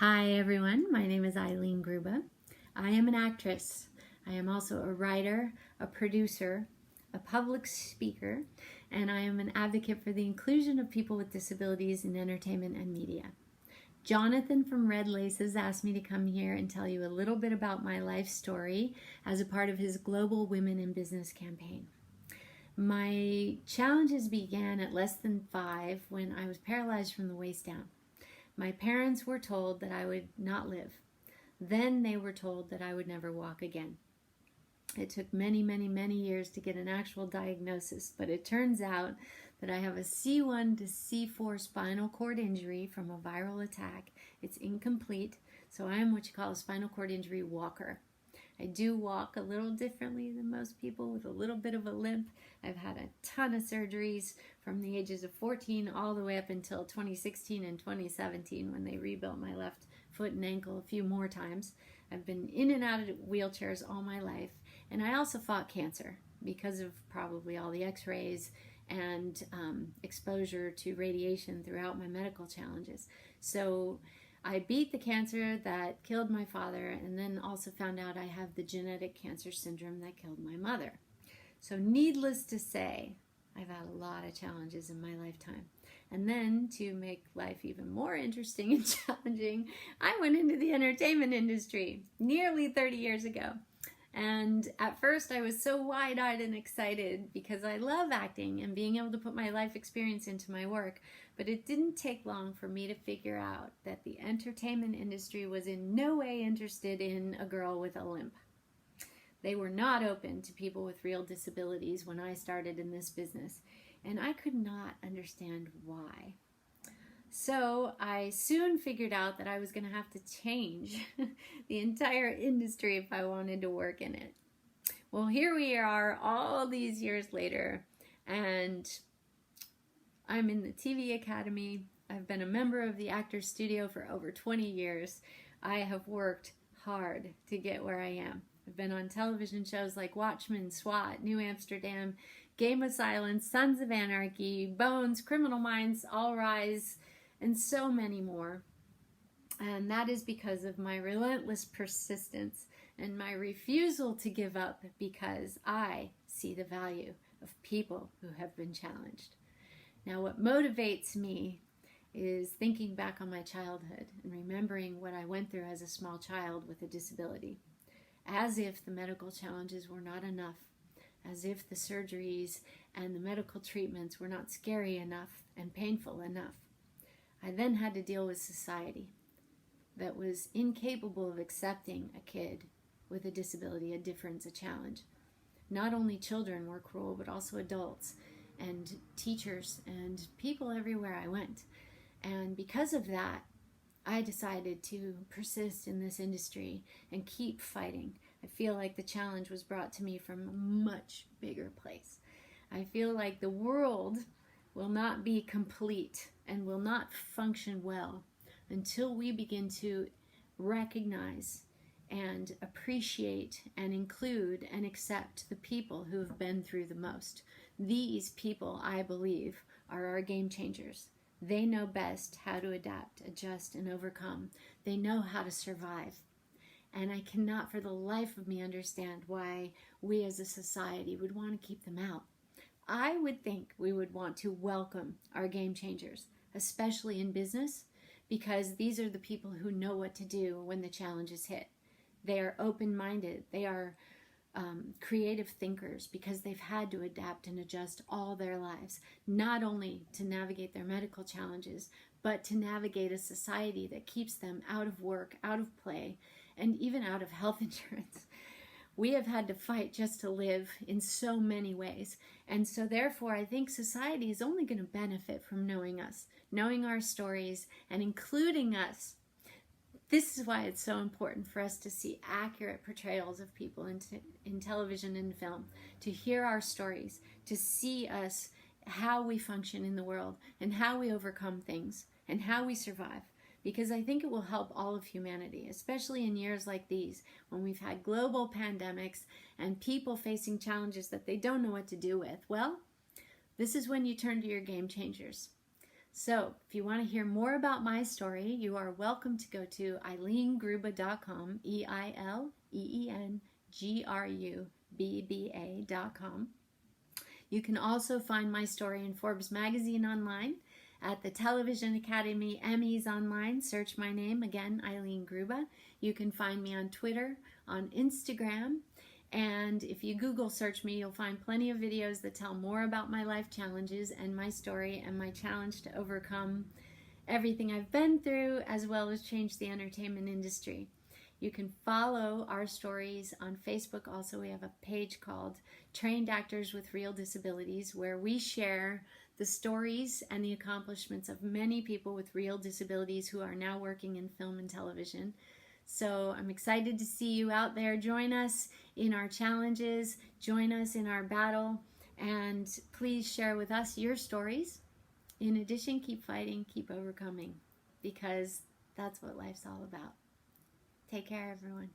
Hi everyone, my name is Eileen Grubba. I am an actress. I am also a writer, a producer, a public speaker, and I am an advocate for the inclusion of people with disabilities in entertainment and media. Jonathan from Red Laces asked me to come here and tell you a little bit about my life story as a part of his Global Women in Business campaign. My challenges began at less than 5 when I was paralyzed from the waist down. My parents were told that I would not live. Then they were told that I would never walk again. It took many years to get an actual diagnosis, but it turns out that I have a C1 to C4 spinal cord injury from a viral attack. It's incomplete, so I am what you call a spinal cord injury walker. I do walk a little differently than most people with a little bit of a limp. I've had a ton of surgeries from the ages of 14 all the way up until 2016 and 2017 when they rebuilt my left foot and ankle a few more times. I've been in and out of wheelchairs all my life, and I also fought cancer because of probably all the x-rays and exposure to radiation throughout my medical challenges. So I beat the cancer that killed my father, and then also found out I have the genetic cancer syndrome that killed my mother. So needless to say, I've had a lot of challenges in my lifetime. And then to make life even more interesting and challenging, I went into the entertainment industry nearly 30 years ago. And at first I was so wide-eyed and excited because I love acting and being able to put my life experience into my work. But it didn't take long for me to figure out that the entertainment industry was in no way interested in a girl with a limp. They were not open to people with real disabilities when I started in this business, and I could not understand why. So I soon figured out that I was going to have to change the entire industry if I wanted to work in it. Well, here we are all these years later, and I'm in the TV Academy. I've been a member of the Actors Studio for over 20 years. I have worked hard to get where I am. I've been on television shows like Watchmen, S.W.A.T, New Amsterdam, Game of Silence, Sons of Anarchy, Bones, Criminal Minds, All Rise, and so many more. And that is because of my relentless persistence and my refusal to give up, because I see the value of people who have been challenged. Now, what motivates me is thinking back on my childhood and remembering what I went through as a small child with a disability, as if the medical challenges were not enough, as if the surgeries and the medical treatments were not scary enough and painful enough. I then had to deal with society that was incapable of accepting a kid with a disability, a difference, a challenge. Not only children were cruel, but also adults and teachers and people everywhere I went. And because of that, I decided to persist in this industry and keep fighting. I feel like the challenge was brought to me from a much bigger place. I feel like the world will not be complete and will not function well until we begin to recognize and appreciate and include and accept the people who have been through the most. These people, I believe, are our game changers. They know best how to adapt, adjust, and overcome. They know how to survive. And I cannot for the life of me understand why we as a society would want to keep them out. I would think we would want to welcome our game changers, especially in business, because these are the people who know what to do when the challenges hit. They are open-minded. They are creative thinkers because they've had to adapt and adjust all their lives, not only to navigate their medical challenges, but to navigate a society that keeps them out of work, out of play, and even out of health insurance. We have had to fight just to live in so many ways. And so therefore, I think society is only going to benefit from knowing us, knowing our stories, and including us. This is why it's so important for us to see accurate portrayals of people in television and film, to hear our stories, to see us, how we function in the world, and how we overcome things, and how we survive. Because I think it will help all of humanity, especially in years like these, when we've had global pandemics and people facing challenges that they don't know what to do with. Well, this is when you turn to your game changers. So if you want to hear more about my story, you are welcome to go to eileengrubba.com, EILEENGRUBBA.com. You can also find my story in Forbes magazine online, at the Television Academy Emmys online. Search my name, again, Eileen Grubba. You can find me on Twitter, on Instagram, and if you Google search me, you'll find plenty of videos that tell more about my life challenges and my story and my challenge to overcome everything I've been through, as well as change the entertainment industry. You can follow our stories on Facebook. Also, we have a page called Trained Actors with Real Disabilities, where we share the stories and the accomplishments of many people with real disabilities who are now working in film and television. So I'm excited to see you out there. Join us in our challenges, join us in our battle, and please share with us your stories. In addition, keep fighting, keep overcoming, because that's what life's all about. Take care, everyone.